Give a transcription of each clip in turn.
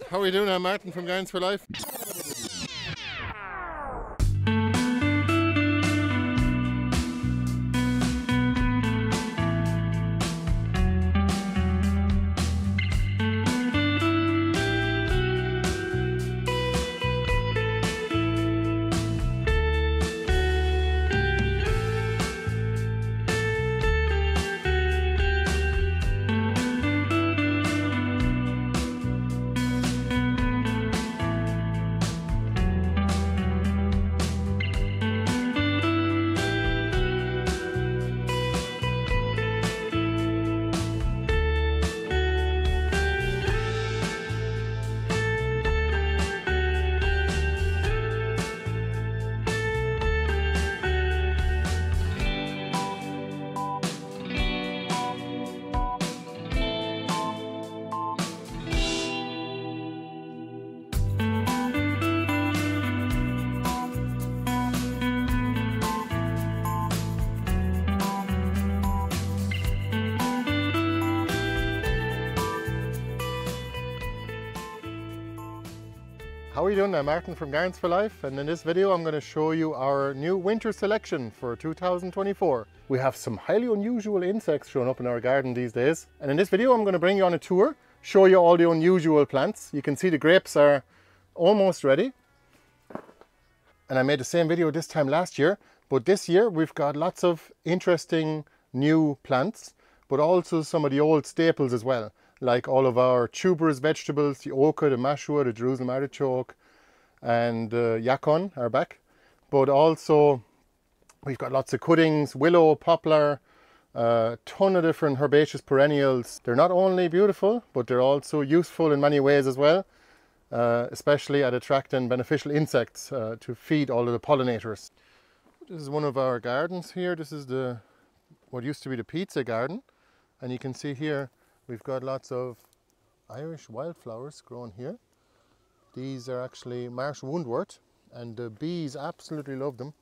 How are you doing? I'm Martin from Gardens for Life. How are you doing? I'm Martin from Gardens for Life, and in this video I'm going to show you our new winter selection for 2024. We have some highly unusual insects showing up in our garden these days, and in this video I'm going to bring you on a tour, show you all the unusual plants. You can see the grapes are almost ready, and I made the same video this time last year, but this year we've got lots of interesting new plants, but also some of the old staples as well, like all of our tuberous vegetables, the ochre, the Mashua, the Jerusalem Artichoke, and Yacon are back. But also we've got lots of cuttings, willow, poplar, a ton of different herbaceous perennials. They're not only beautiful, but they're also useful in many ways as well, especially at attracting beneficial insects to feed all of the pollinators. This is one of our gardens here. This is what used to be the pizza garden, and you can see here we've got lots of Irish wildflowers growing here. These are actually marsh woundwort, and the bees absolutely love them.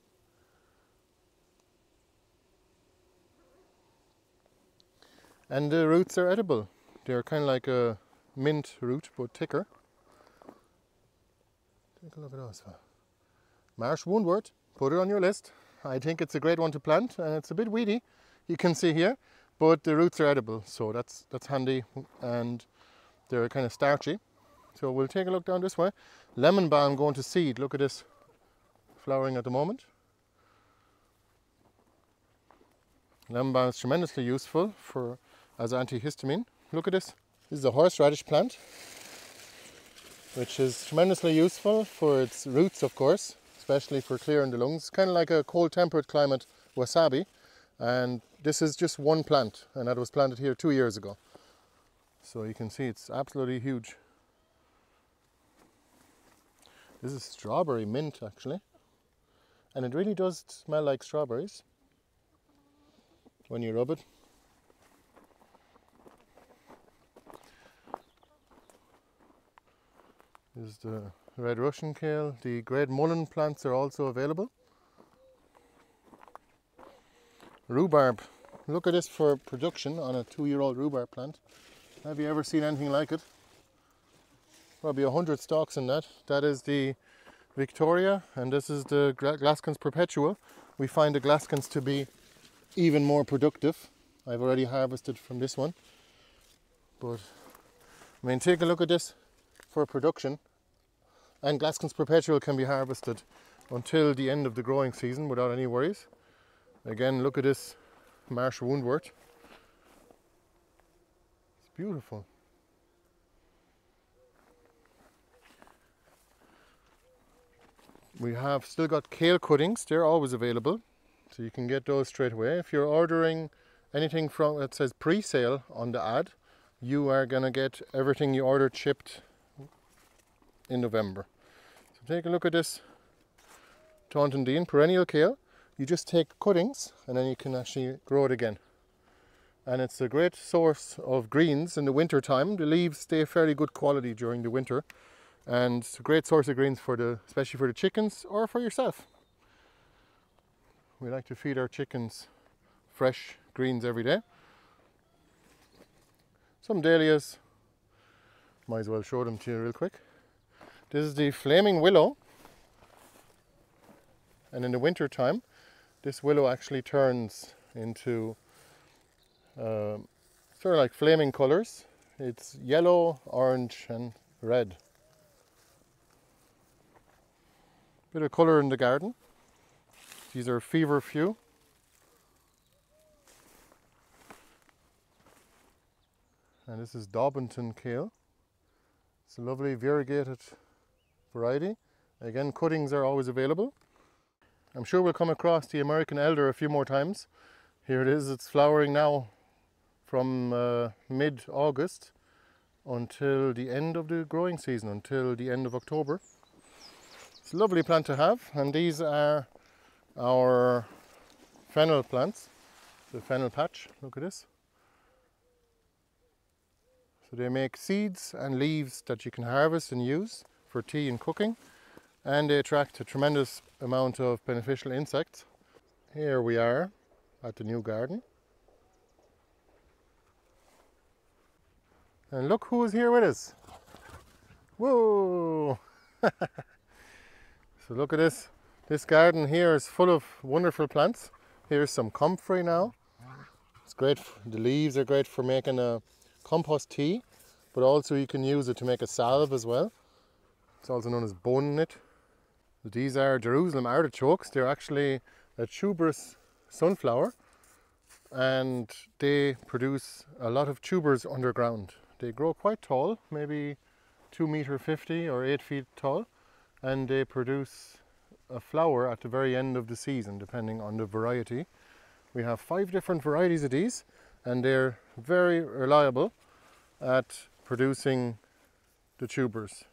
And the roots are edible. They're kind of like a mint root, but thicker. Take a look at those. Marsh woundwort, put it on your list. I think it's a great one to plant, and it's a bit weedy, you can see here. But the roots are edible, so that's handy, and they're kind of starchy. So we'll take a look down this way. Lemon balm going to seed. Look at this, flowering at the moment. Lemon balm is tremendously useful as antihistamine. Look at this. This is a horseradish plant, which is tremendously useful for its roots, of course, especially for clearing the lungs. It's kind of like a cold temperate climate wasabi. And this is just one plant, and that was planted here 2 years ago. So you can see it's absolutely huge. This is strawberry mint actually, and it really does smell like strawberries when you rub it. This is the red Russian kale. The great mullein plants are also available. Rhubarb. Look at this for production on a 2-year-old rhubarb plant. Have you ever seen anything like it? Probably 100 stalks in that. That is the Victoria, and this is the Glaskins perpetual. We find the Glaskins to be even more productive. I've already harvested from this one. But I mean, take a look at this for production. And Glaskins perpetual can be harvested until the end of the growing season without any worries. Again, look at this marsh woundwort. It's beautiful. We have still got kale cuttings. They're always available, so you can get those straight away. If you're ordering anything from that says pre-sale on the ad, you are gonna get everything you ordered shipped in November. So take a look at this Taunton Dean perennial kale. You just take cuttings and then you can actually grow it again. And it's a great source of greens in the winter time. The leaves stay fairly good quality during the winter, and it's a great source of greens especially for the chickens or for yourself. We like to feed our chickens fresh greens every day. Some dahlias, Might as well show them to you real quick. This is the flaming willow, and in the winter time this willow actually turns into sort of like flaming colours. It's yellow, orange and red. Bit of colour in the garden. These are feverfew. And this is Daubington kale. It's a lovely variegated variety. Again, cuttings are always available. I'm sure we'll come across the American elder a few more times. Here it is, it's flowering now from mid-August until the end of the growing season, until the end of October. It's a lovely plant to have, and these are our fennel plants, the fennel patch. Look at this. So they make seeds and leaves that you can harvest and use for tea and cooking, and they attract a tremendous amount of beneficial insects. Here we are at the new garden. And look who's here with us. Whoa! So look at this. This garden here is full of wonderful plants. Here's some comfrey now. It's great. The leaves are great for making a compost tea, but also you can use it to make a salve as well. It's also known as bone knit. These are Jerusalem Artichokes. They're actually a tuberous sunflower, and they produce a lot of tubers underground. They grow quite tall, maybe 2.50 meters or 8 feet tall, and they produce a flower at the very end of the season, depending on the variety. We have 5 different varieties of these, and they're very reliable at producing the tubers.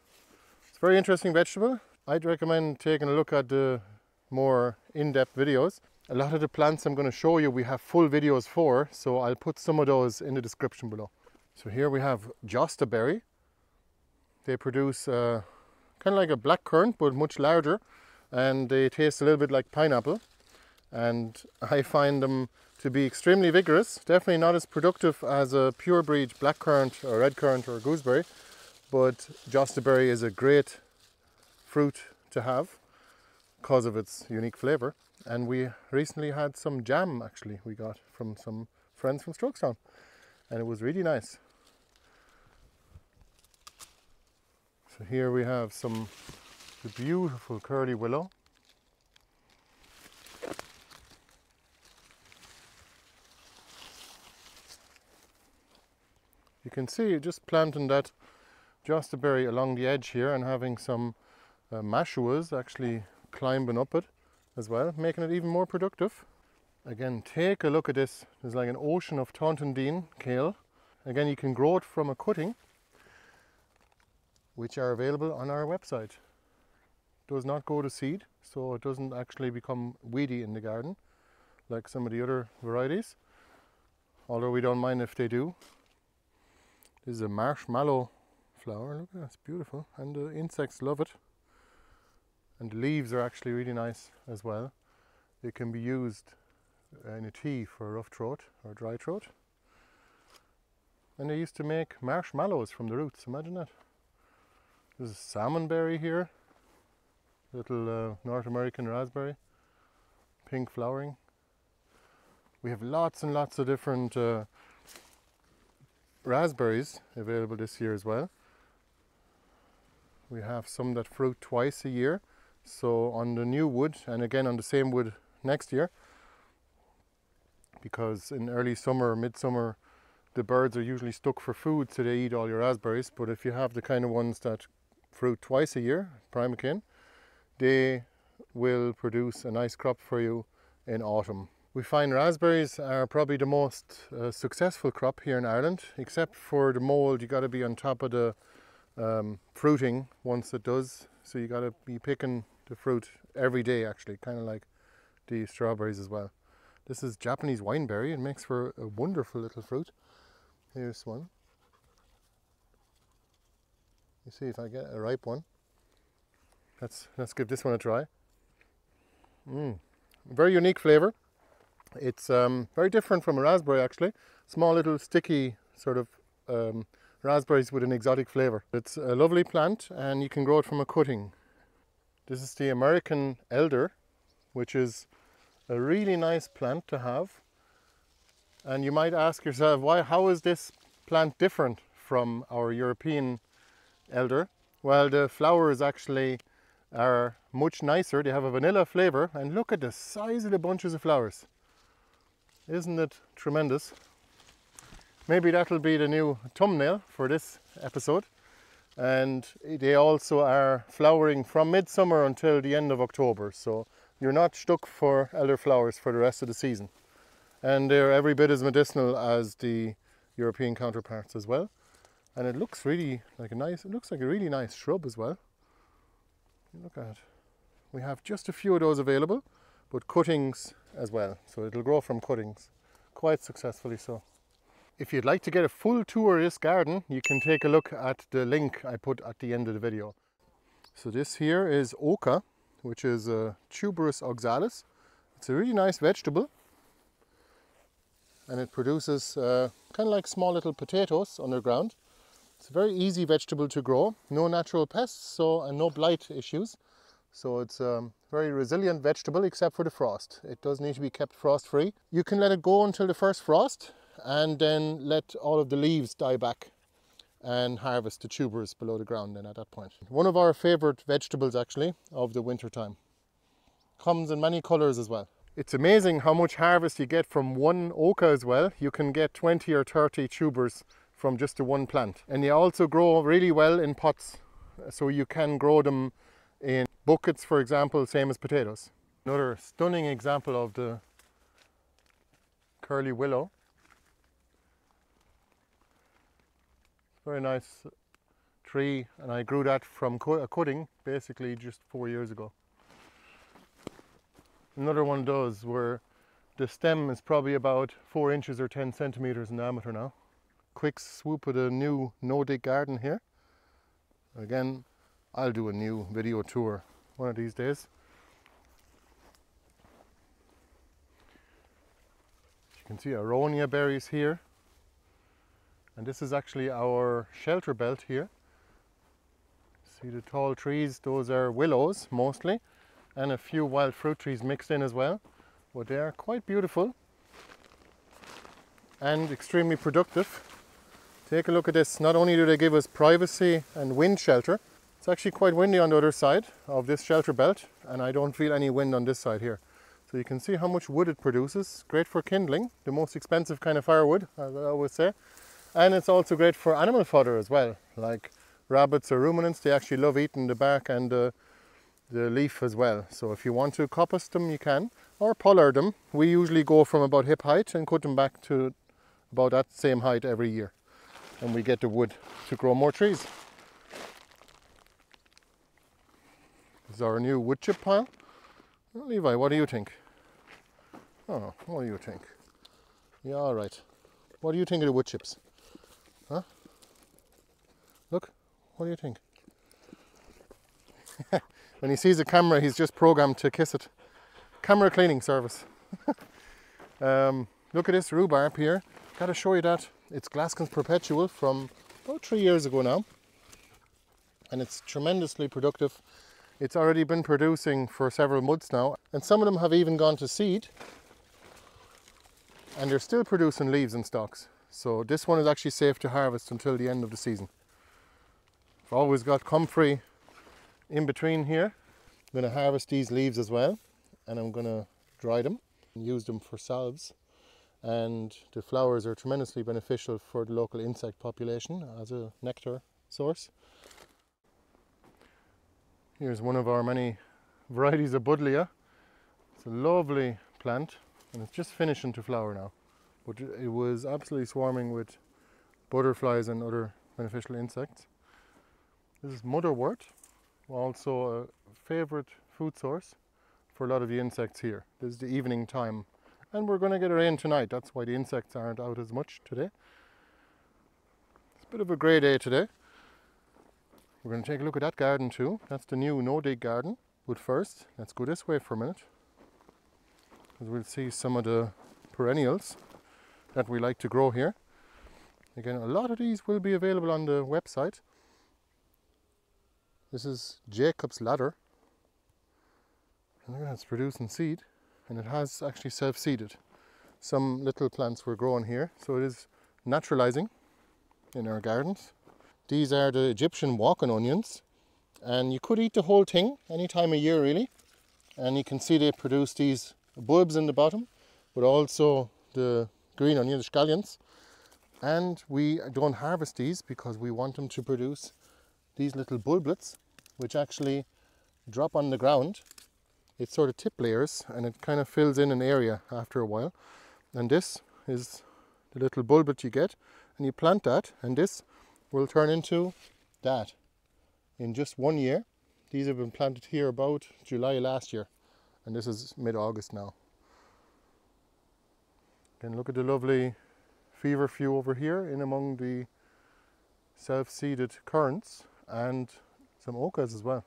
It's a very interesting vegetable. I'd recommend taking a look at the more in-depth videos. A lot of the plants I'm going to show you we have full videos for, so I'll put some of those in the description below. So here we have jostaberry. They produce kind of like a black currant, but much larger, and they taste a little bit like pineapple, and I find them to be extremely vigorous. Definitely not as productive as a pure breed black currant or red currant or gooseberry, but jostaberry is a great fruit to have because of its unique flavour. And we recently had some jam, actually, we got from some friends from Strokestown, and it was really nice. So here we have the beautiful curly willow. You can see just planting that jostaberry along the edge here and having some Mashuas actually climbing up it as well, making it even more productive. Again, take a look at this. There's like an ocean of Taunton kale. Again, you can grow it from a cutting, which are available on our website. Does not go to seed, so it doesn't actually become weedy in the garden like some of the other varieties, although we don't mind if they do. This is a marshmallow flower. Look at that, it's beautiful, and the insects love it. And the leaves are actually really nice as well. They can be used in a tea for rough throat or dry throat. And they used to make marshmallows from the roots, imagine that. There's a salmonberry here, little North American raspberry, pink flowering. We have lots and lots of different raspberries available this year as well. We have some that fruit twice a year, so on the new wood and again on the same wood next year, because in early summer, midsummer, the birds are usually stuck for food, so they eat all your raspberries. But if you have the kind of ones that fruit twice a year, primocane, they will produce a nice crop for you in autumn. We find raspberries are probably the most successful crop here in Ireland, except for the mold. You got to be on top of the fruiting once it does, so you got to be picking the fruit every day, actually, kind of like the strawberries as well. This is Japanese wineberry. It makes for a wonderful little fruit. Here's one. You see if I get a ripe one. Let's give this one a try. Very unique flavour. It's very different from a raspberry, actually. Small little sticky sort of raspberries with an exotic flavour. It's a lovely plant and you can grow it from a cutting. This is the American elder, which is a really nice plant to have. And you might ask yourself, how is this plant different from our European elder? Well, the flowers actually are much nicer. They have a vanilla flavour, and look at the size of the bunches of flowers. Isn't it tremendous? Maybe that'll be the new thumbnail for this episode. And they also are flowering from midsummer until the end of October, so you're not stuck for elder flowers for the rest of the season. And they're every bit as medicinal as the European counterparts as well. And it looks really like a really nice shrub as well. Look at it. We have just a few of those available, but cuttings as well. So it'll grow from cuttings, quite successfully so. If you'd like to get a full tour of this garden, you can take a look at the link I put at the end of the video. So this here is oca, which is a tuberous oxalis. It's a really nice vegetable. And it produces kind of like small little potatoes underground. It's a very easy vegetable to grow, no natural pests and no blight issues. So it's a very resilient vegetable except for the frost. It does need to be kept frost free. You can let it go until the first frost and then let all of the leaves die back and harvest the tubers below the ground then at that point. One of our favourite vegetables actually of the winter time. Comes in many colours as well. It's amazing how much harvest you get from one oca as well. You can get 20 or 30 tubers from just the one plant. And they also grow really well in pots. So you can grow them in buckets, for example, same as potatoes. Another stunning example of the curly willow. Very nice tree, and I grew that from a cutting basically just 4 years ago. Another one does where the stem is probably about 4 inches or 10 centimeters in diameter now. Quick swoop of the new no-dig garden here. Again, I'll do a new video tour one of these days. You can see aronia berries here. And this is actually our Shelterbelt here. See the tall trees, those are willows mostly, and a few wild fruit trees mixed in as well. But they are quite beautiful and extremely productive. Take a look at this. Not only do they give us privacy and wind shelter, it's actually quite windy on the other side of this shelter belt, and I don't feel any wind on this side here. So you can see how much wood it produces. Great for kindling, the most expensive kind of firewood, as I always say. And it's also great for animal fodder as well, like rabbits or ruminants. They actually love eating the bark and the leaf as well. So if you want to coppice them, you can, or pollard them. We usually go from about hip height and cut them back to about that same height every year. And we get the wood to grow more trees. This is our new wood chip pile. Well, Levi, what do you think? Oh, what do you think? Yeah, all right. What do you think of the wood chips? Huh? Look, what do you think? When he sees a camera, he's just programmed to kiss it. Camera cleaning service. Look at this rhubarb here. Got to show you that. It's Glaskins Perpetual from about 3 years ago now. And it's tremendously productive. It's already been producing for several months now. And some of them have even gone to seed. And they're still producing leaves and stalks. So this one is actually safe to harvest until the end of the season. I've always got comfrey in between here. I'm going to harvest these leaves as well, and I'm going to dry them and use them for salves. And the flowers are tremendously beneficial for the local insect population as a nectar source. Here's one of our many varieties of buddleia. It's a lovely plant, and it's just finishing to flower now. But it was absolutely swarming with butterflies and other beneficial insects. This is motherwort, also a favourite food source for a lot of the insects here. This is the evening time, and we're going to get rain tonight. That's why the insects aren't out as much today. It's a bit of a grey day today. We're going to take a look at that garden too. That's the new no-dig garden. But first, let's go this way for a minute, because we'll see some of the perennials that we like to grow here. Again, a lot of these will be available on the website. This is Jacob's ladder. And look at that, it's producing seed, and it has actually self-seeded. Some little plants were growing here, so it is naturalizing in our gardens. These are the Egyptian walking onions, and you could eat the whole thing any time of year really. And you can see they produce these bulbs in the bottom, but also the green onion, the scallions. And we don't harvest these because we want them to produce these little bulblets, which actually drop on the ground. It's sort of tip layers, and it kind of fills in an area after a while. And this is the little bulblet you get, and you plant that, and this will turn into that in just 1 year. These have been planted here about July last year, and this is mid-August now. Then look at the lovely feverfew over here in among the self-seeded currants, and some ochas as well,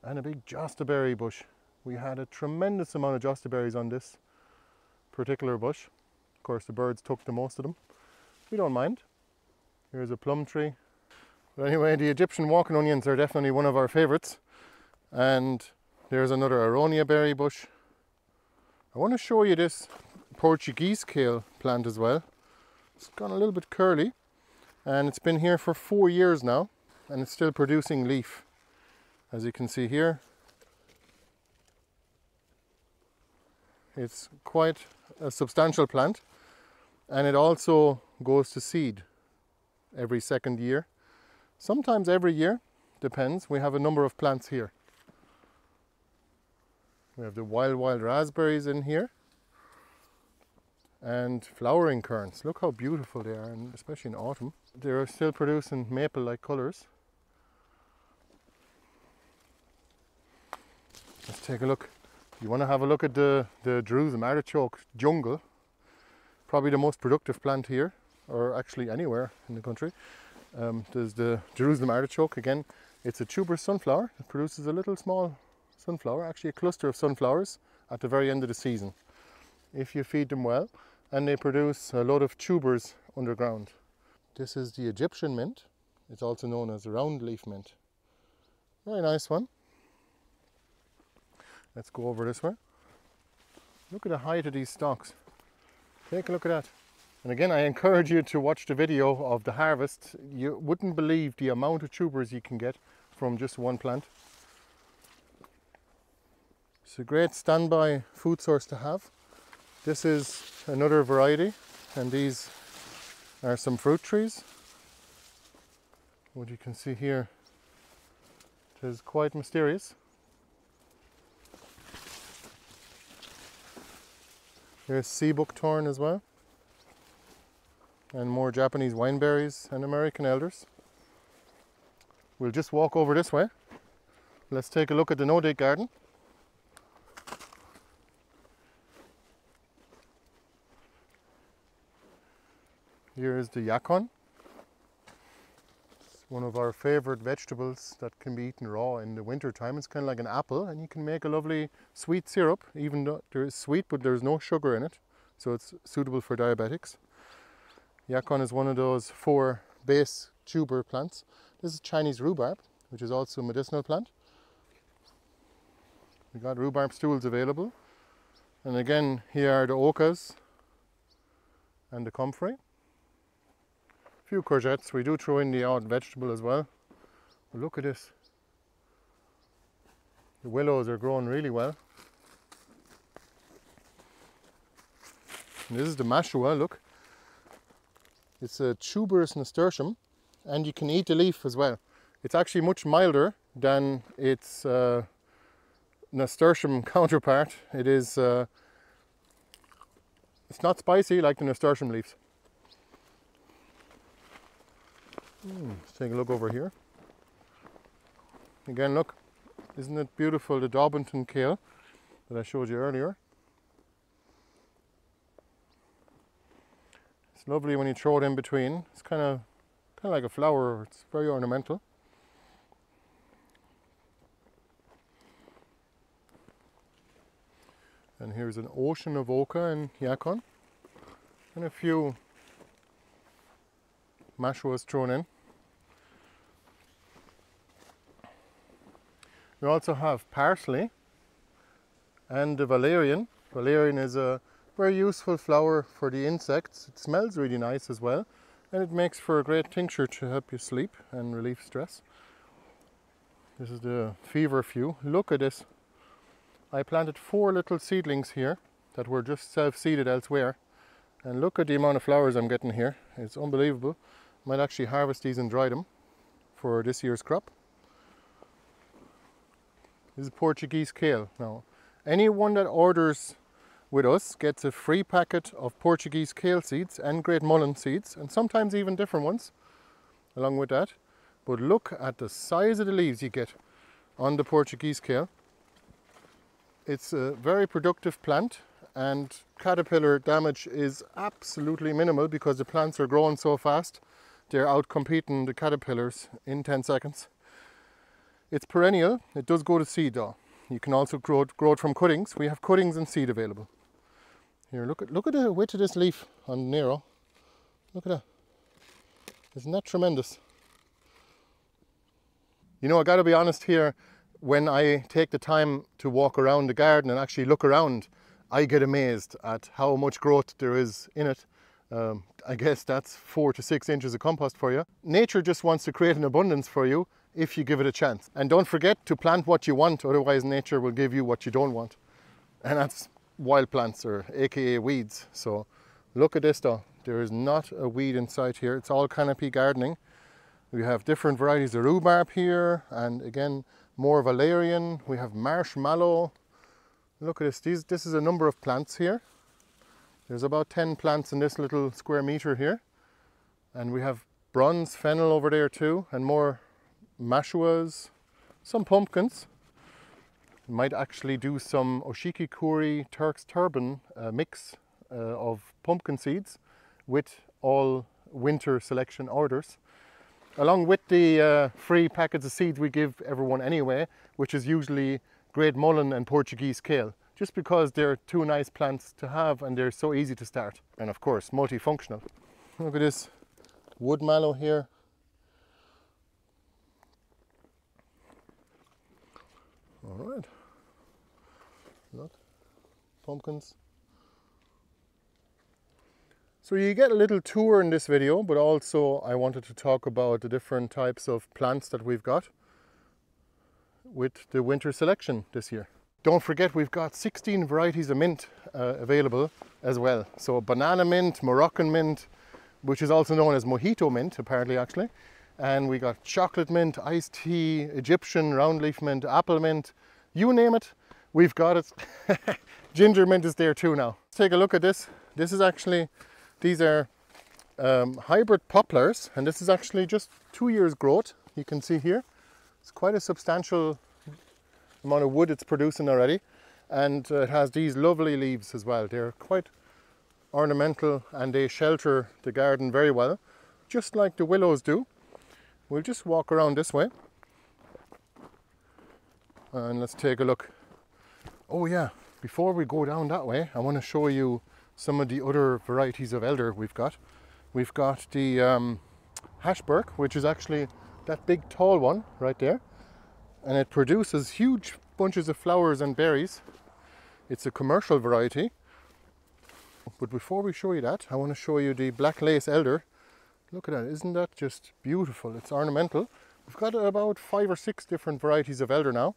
and a big jostaberry bush. We had a tremendous amount of jostaberries on this particular bush. Of course the birds took the most of them. We don't mind. Here's a plum tree. But anyway, the Egyptian walking onions are definitely one of our favourites. And there's another aronia berry bush. I want to show you this Portuguese kale plant as well. It's gone a little bit curly, and it's been here for 4 years now, and it's still producing leaf, as you can see here. It's quite a substantial plant, and it also goes to seed every second year, sometimes every year, depends. We have a number of plants here. We have the wild raspberries in here, and flowering currants. Look how beautiful they are, and especially in autumn. They're still producing maple-like colours. Let's take a look. You want to have a look at the Jerusalem Artichoke jungle. Probably the most productive plant here, or actually anywhere in the country. There's the Jerusalem Artichoke. Again, it's a tuberous sunflower. It produces a little small sunflower, actually a cluster of sunflowers at the very end of the season, if you feed them well, and they produce a lot of tubers underground. This is the Egyptian mint. It's also known as the round leaf mint. Very nice one. Let's go over this way. Look at the height of these stalks. Take a look at that. And again, I encourage you to watch the video of the harvest. You wouldn't believe the amount of tubers you can get from just one plant. It's a great standby food source to have. This is another variety, and these are some fruit trees. What you can see here, it is quite mysterious. Here's sea buckthorn as well, and more Japanese wineberries and American elders. We'll just walk over this way. Let's take a look at the no-dig garden. Here is the yacon. It's one of our favorite vegetables that can be eaten raw in the winter time. It's kind of like an apple, and you can make a lovely sweet syrup, even though there is sweet, but there's no sugar in it, so it's suitable for diabetics. Yacon is one of those 4 base tuber plants. This is Chinese rhubarb, which is also a medicinal plant. We got rhubarb stools available, and again here are the ochas and the comfrey. A few courgettes. We do throw in the odd vegetable as well. But look at this. The willows are growing really well. And this is the Mashua, look. It's a tuberous nasturtium, and you can eat the leaf as well. It's actually much milder than its nasturtium counterpart. It is, it's not spicy like the nasturtium leaves. Let's take a look over here. Again, look, isn't it beautiful, the Daubenton kale that I showed you earlier. It's lovely when you throw it in between. It's kind of like a flower. It's very ornamental. And here's an ocean of ocha and yacon, and a few Mashua is thrown in. We also have parsley and the valerian. Valerian is a very useful flower for the insects. It smells really nice as well, and it makes for a great tincture to help you sleep and relieve stress. This is the feverfew. Look at this. I planted 4 little seedlings here that were just self-seeded elsewhere, and look at the amount of flowers I'm getting here. It's unbelievable. Might actually harvest these and dry them for this year's crop. This is Portuguese kale. Now, anyone that orders with us gets a free packet of Portuguese kale seeds and great mullein seeds, and sometimes even different ones along with that. But look at the size of the leaves you get on the Portuguese kale. It's a very productive plant, and caterpillar damage is absolutely minimal because the plants are growing so fast. They're out competing the caterpillars in 10 seconds. It's perennial. It does go to seed though. You can also grow it from cuttings. We have cuttings and seed available. Here, look at the width of this leaf on Nero. Look at that. Isn't that tremendous? You know, I got to be honest here. When I take the time to walk around the garden and actually look around, I get amazed at how much growth there is in it. I guess that's 4 to 6 inches of compost for you. Nature just wants to create an abundance for you if you give it a chance. And don't forget to plant what you want, otherwise nature will give you what you don't want. And that's wild plants, or aka weeds. So look at this though. There is not a weed in sight here. It's all canopy gardening. We have different varieties of rhubarb here, and again, more valerian. We have marshmallow. Look at this. This is a number of plants here. There's about 10 plants in this little square meter here. And we have bronze fennel over there too, and more mashuas, some pumpkins. We might actually do some oshiki kuri Turk's turban mix of pumpkin seeds with all winter selection orders, along with the free packets of seeds we give everyone anyway, which is usually great mullein and Portuguese kale, just because they're 2 nice plants to have and they're so easy to start. And of course, multifunctional. Look at this wood mallow here. All right. Look, pumpkins. So you get a little tour in this video, but also I wanted to talk about the different types of plants that we've got with the winter selection this year. Don't forget, we've got 16 varieties of mint available as well. So banana mint, Moroccan mint, which is also known as mojito mint apparently actually. And we got chocolate mint, iced tea, Egyptian round leaf mint, apple mint, you name it, we've got it. Ginger mint is there too now. Let's take a look at this. This is actually, these are hybrid poplars, and this is actually just 2 years growth. You can see here, it's quite a substantial amount of wood it's producing already, and it has these lovely leaves as well. They're quite ornamental and they shelter the garden very well, just like the willows do. We'll just walk around this way and let's take a look. Oh yeah, before we go down that way, I want to show you some of the other varieties of elder we've got. We've got the hashberk, which is actually that big tall one right there, and it produces huge bunches of flowers and berries. It's a commercial variety. But before we show you that, I want to show you the black lace elder. Look at that, isn't that just beautiful? It's ornamental. We've got about 5 or 6 different varieties of elder now.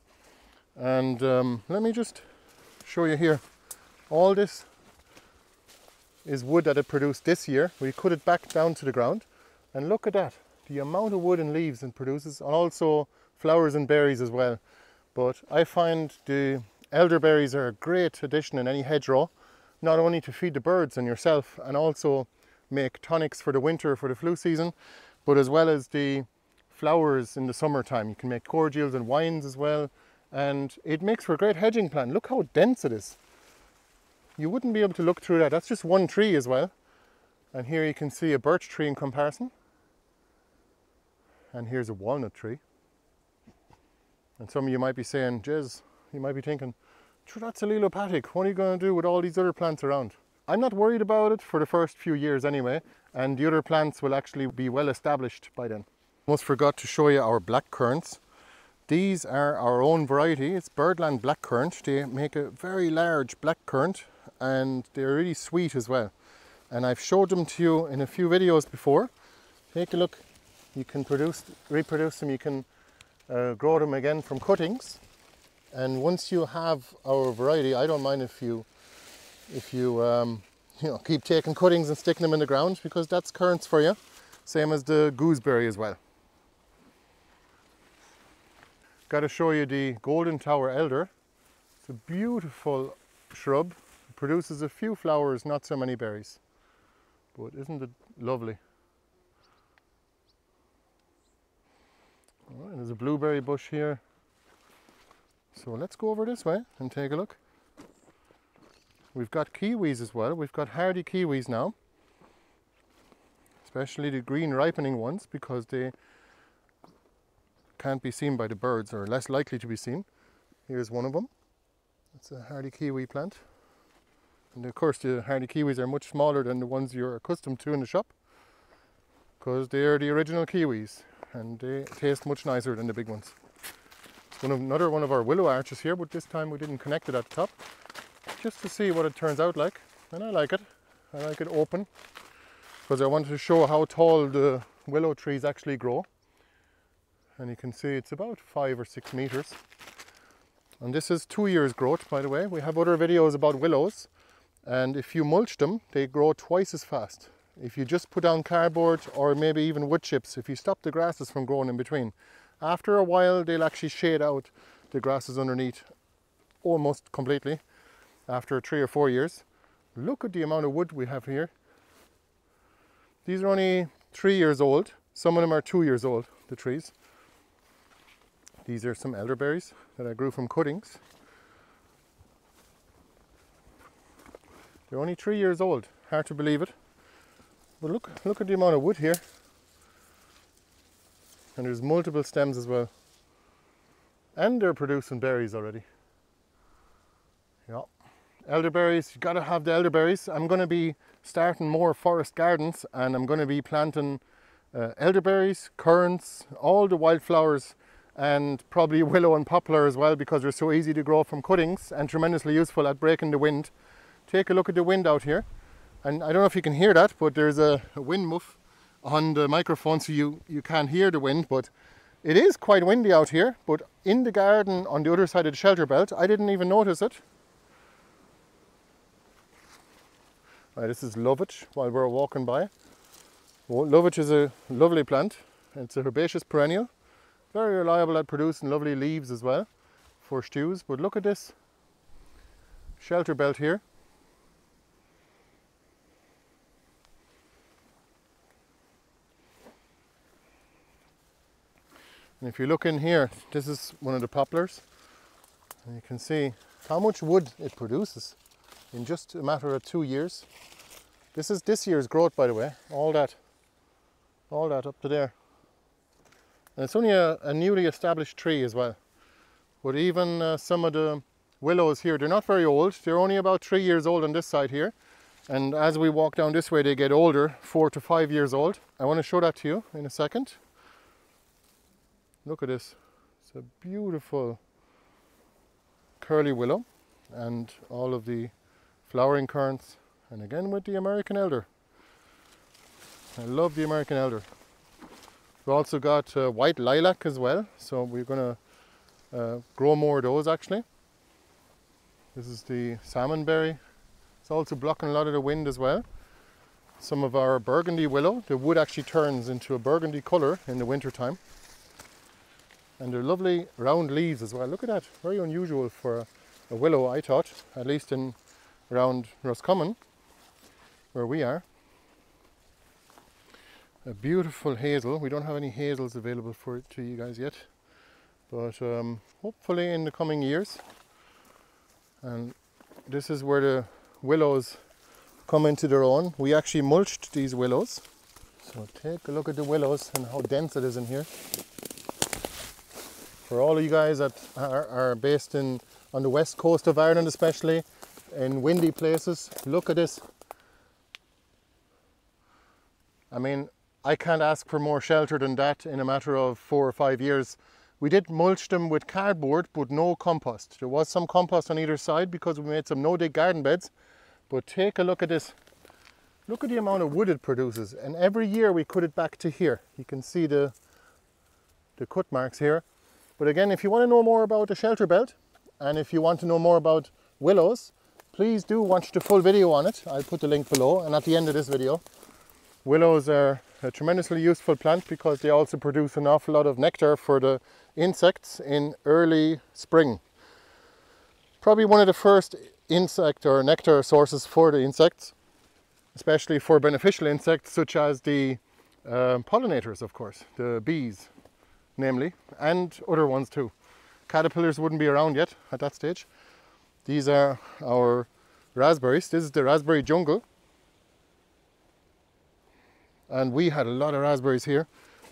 And let me just show you here. All this is wood that it produced this year. We cut it back down to the ground. And look at that, the amount of wood and leaves it produces, and also flowers and berries as well. But I find the elderberries are a great addition in any hedgerow, not only to feed the birds and yourself, and also make tonics for the winter, for the flu season, but as well as the flowers in the summertime. You can make cordials and wines as well, and it makes for a great hedging plant. Look how dense it is. You wouldn't be able to look through that. That's just one tree as well. And here you can see a birch tree in comparison. And here's a walnut tree. And some of you might be saying, Jez, you might be thinking, sure, that's allelopathic. What are you going to do with all these other plants around? I'm not worried about it for the first few years anyway, and the other plants will actually be well established by then. Almost forgot to show you our black currants. These are our own variety. It's Birdland blackcurrant. They make a very large black currant and they're really sweet as well. And I've showed them to you in a few videos before. Take a look. You can reproduce them. You can grow them again from cuttings. And once you have our variety, I don't mind if you keep taking cuttings and sticking them in the ground, because that's currants for you. Same as the gooseberry as well. Got to show you the golden tower elder. It's a beautiful shrub. It produces a few flowers, not so many berries. But isn't it lovely? All right, there's a blueberry bush here. So let's go over this way and take a look. We've got kiwis as well. We've got hardy kiwis now. Especially the green ripening ones, because they can't be seen by the birds, or less likely to be seen. Here's one of them. It's a hardy kiwi plant. And of course the hardy kiwis are much smaller than the ones you're accustomed to in the shop, because they are the original kiwis and they taste much nicer than the big ones. Another one of our willow arches here, but this time we didn't connect it at the top, just to see what it turns out like. And I like it. I like it open, because I wanted to show how tall the willow trees actually grow. And you can see it's about 5 or 6 meters. And this is 2 years growth, by the way. We have other videos about willows, and if you mulch them, they grow twice as fast. If you just put down cardboard or maybe even wood chips, if you stop the grasses from growing in between, after a while they'll actually shade out the grasses underneath almost completely after 3 or 4 years. Look at the amount of wood we have here. These are only 3 years old. Some of them are 2 years old, the trees. These are some elderberries that I grew from cuttings. They're only 3 years old. Hard to believe it. But look at the amount of wood here. And there's multiple stems as well. And they're producing berries already. Yeah. Elderberries, you gotta have the elderberries. I'm gonna be starting more forest gardens, and I'm gonna be planting elderberries, currants, all the wildflowers, and probably willow and poplar as well, because they're so easy to grow from cuttings and tremendously useful at breaking the wind. Take a look at the wind out here, and I don't know if you can hear that, but there's a wind muff on the microphone, so you can't hear the wind, but it is quite windy out here. But in the garden on the other side of the Shelterbelt, I didn't even notice it. Right, this is lovage while we're walking by. Well, lovage is a lovely plant. It's a herbaceous perennial. Very reliable at producing lovely leaves as well for stews. But look at this Shelterbelt here. And if you look in here, this is one of the poplars. And you can see how much wood it produces in just a matter of 2 years. This is this year's growth, by the way, all that up to there. And it's only a newly established tree as well. But even some of the willows here, they're not very old. They're only about 3 years old on this side here. And as we walk down this way, they get older, 4 to 5 years old. I want to show that to you in a second. Look at this. It's a beautiful curly willow, and all of the flowering currants, and again with the American elder. I love the American elder. We've also got white lilac as well, so we're going to grow more of those actually. This is the salmonberry. It's also blocking a lot of the wind as well. Some of our burgundy willow, the wood actually turns into a burgundy colour in the winter time. And they're lovely round leaves as well. Look at that, very unusual for a willow, I thought, at least in around Roscommon, where we are. A beautiful hazel. We don't have any hazels available to you guys yet, but hopefully in the coming years. And this is where the willows come into their own. We actually mulched these willows. So take a look at the willows and how dense it is in here. For all of you guys that are based on the west coast of Ireland, especially in windy places, look at this. I mean, I can't ask for more shelter than that in a matter of 4 or 5 years. We did mulch them with cardboard, but no compost. There was some compost on either side because we made some no-dig garden beds. But take a look at this. Look at the amount of wood it produces. And every year we cut it back to here. You can see the cut marks here. But again, if you want to know more about the Shelterbelt, and if you want to know more about willows, please do watch the full video on it. I'll put the link below and at the end of this video. Willows are a tremendously useful plant because they also produce an awful lot of nectar for the insects in early spring. Probably one of the first insect or nectar sources for the insects, especially for beneficial insects such as the pollinators, of course, the bees namely, and other ones too. Caterpillars wouldn't be around yet at that stage. These are our raspberries. This is the raspberry jungle. And we had a lot of raspberries here.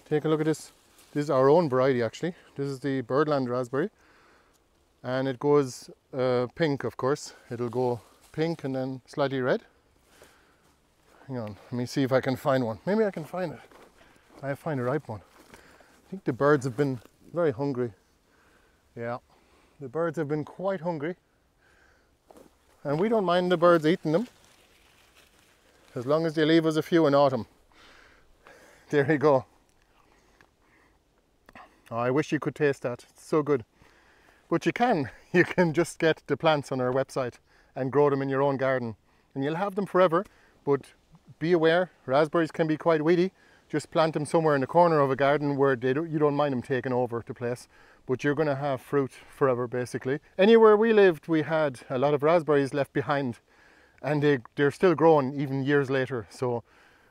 Take a look at this. This is our own variety actually. This is the Birdland raspberry. And it goes pink, of course. It'll go pink and then slightly red. Hang on, let me see if I can find one. Maybe I can find it. I find a ripe one. I think the birds have been very hungry. Yeah, the birds have been quite hungry. And we don't mind the birds eating them, as long as they leave us a few in autumn. There you go. Oh, I wish you could taste that. It's so good. But you can just get the plants on our website and grow them in your own garden. And you'll have them forever, but be aware, raspberries can be quite weedy. Just plant them somewhere in the corner of a garden where you don't mind them taking over the place. But you're going to have fruit forever, basically. Anywhere we lived, we had a lot of raspberries left behind. And they're still growing even years later. So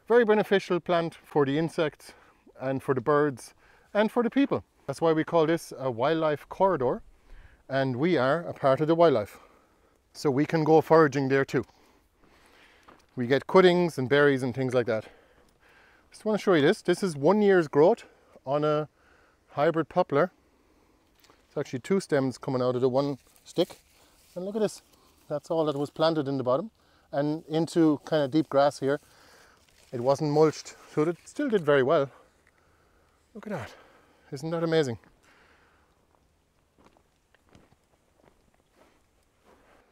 very beneficial plant for the insects and for the birds and for the people. That's why we call this a wildlife corridor. And we are a part of the wildlife. So we can go foraging there too. We get cuttings and berries and things like that. Just want to show you this. This is 1 year's growth on a hybrid poplar. It's actually 2 stems coming out of the one stick. And look at this. That's all that was planted in the bottom. And into kind of deep grass here. It wasn't mulched, so it still did very well. Look at that. Isn't that amazing?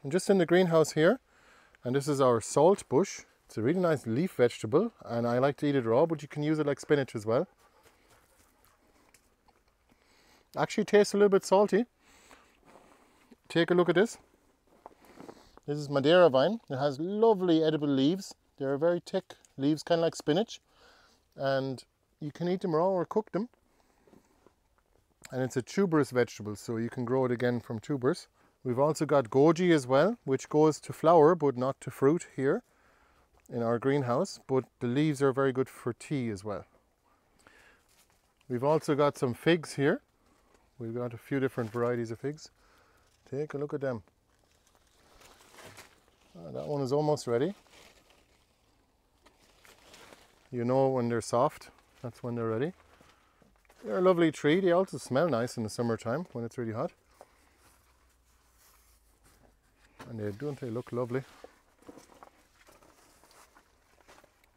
I'm just in the greenhouse here. And this is our salt bush. It's a really nice leaf vegetable and I like to eat it raw, but you can use it like spinach as well. Actually tastes a little bit salty. Take a look at this. This is Madeira vine. It has lovely edible leaves. They're very thick leaves, kind of like spinach. And you can eat them raw or cook them. And it's a tuberous vegetable, so you can grow it again from tubers. We've also got goji as well, which goes to flower but not to fruit here in our greenhouse, but the leaves are very good for tea as well. We've also got some figs here. We've got a few different varieties of figs. Take a look at them. That one is almost ready. You know when they're soft, that's when they're ready. They're a lovely tree. They also smell nice in the summertime when it's really hot. And don't they look lovely?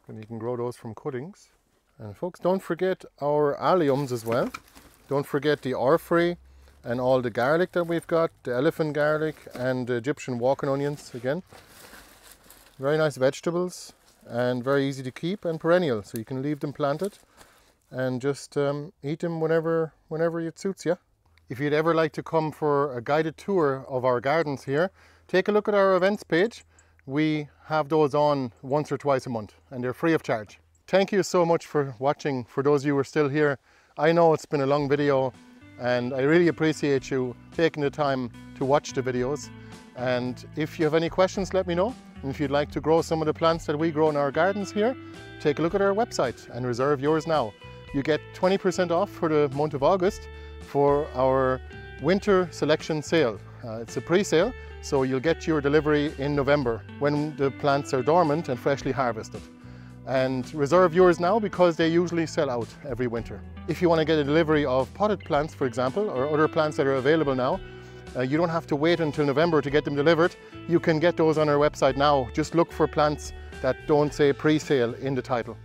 And you can grow those from cuttings. And folks, don't forget our alliums as well. Don't forget the orphrey and all the garlic that we've got, the elephant garlic and the Egyptian walking onions again. Very nice vegetables and very easy to keep and perennial, so you can leave them planted and just eat them whenever it suits you. If you'd ever like to come for a guided tour of our gardens here, take a look at our events page. We have those on once or twice a month and they're free of charge. Thank you so much for watching. For those of you who are still here, I know it's been a long video and I really appreciate you taking the time to watch the videos. And if you have any questions, let me know. And if you'd like to grow some of the plants that we grow in our gardens here, take a look at our website and reserve yours now. You get 20% off for the month of August for our winter selection sale. It's a pre-sale, so you'll get your delivery in November when the plants are dormant and freshly harvested. And reserve yours now because they usually sell out every winter. If you want to get a delivery of potted plants, for example, or other plants that are available now, you don't have to wait until November to get them delivered. You can get those on our website now. Just look for plants that don't say pre-sale in the title.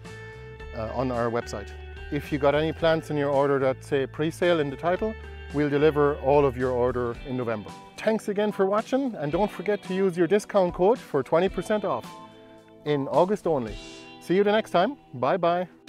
on our website. If you got any plants in your order that say pre-sale in the title, we'll deliver all of your order in November. Thanks again for watching, and don't forget to use your discount code for 20% off in August only. See you the next time. Bye bye.